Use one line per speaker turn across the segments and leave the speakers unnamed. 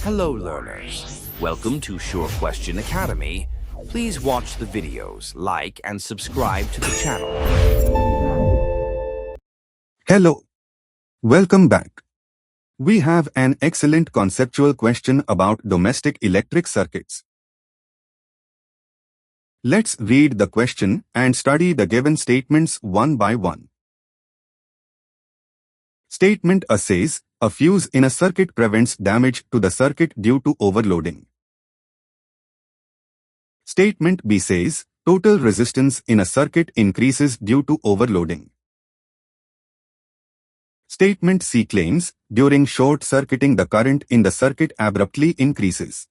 Hello learners, welcome to Sure Question Academy. Please watch the videos, like and subscribe to the channel.
Hello. Welcome back. We have an excellent conceptual question about domestic electric circuits. Let's read the question and study the given statements one by one. Statement A says, a fuse in a circuit prevents damage to the circuit due to overloading. Statement B says, total resistance in a circuit increases due to overloading. Statement C claims, during short-circuiting the current in the circuit abruptly increases.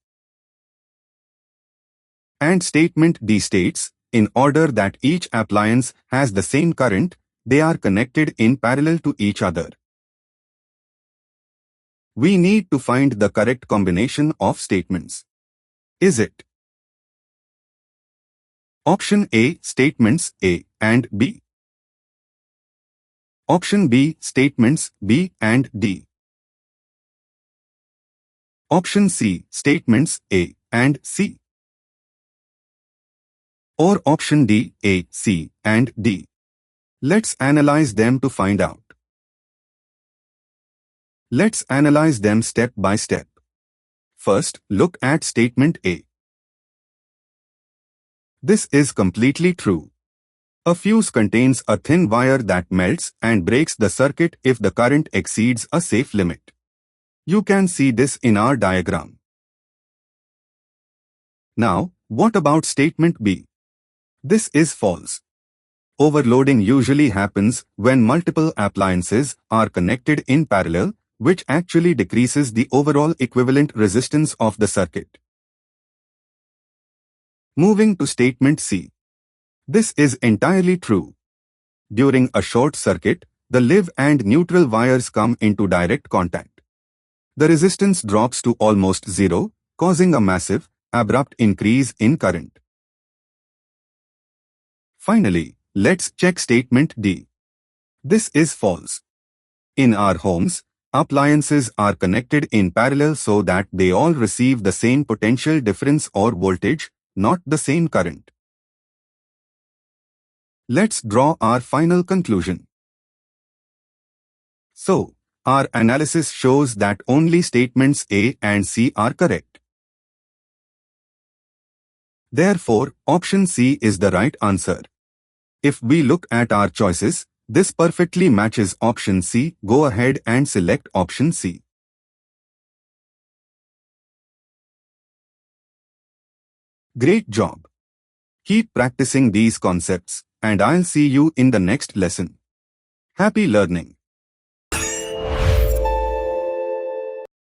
And Statement D states, in order that each appliance has the same current, they are connected in parallel to each other. We need to find the correct combination of statements. Is it Option A, statements A and B? Option B, statements B and D? Option C, statements A and C? Or option D, A, C and D? Let's analyze them to find out. Let's analyze them step by step. First, look at statement A. This is completely true. A fuse contains a thin wire that melts and breaks the circuit if the current exceeds a safe limit. You can see this in our diagram. Now, what about statement B? This is false. Overloading usually happens when multiple appliances are connected in parallel, which actually decreases the overall equivalent resistance of the circuit. Moving to statement C. This is entirely true. During a short circuit, the live and neutral wires come into direct contact. The resistance drops to almost zero, causing a massive, abrupt increase in current. Finally, let's check statement D. This is false. In our homes, appliances are connected in parallel so that they all receive the same potential difference or voltage, not the same current. Let's draw our final conclusion. So, our analysis shows that only statements A and C are correct. Therefore, option C is the right answer. If we look at our choices, this perfectly matches option C. Go ahead and select option C. Great job! Keep practicing these concepts, and I'll see you in the next lesson. Happy learning!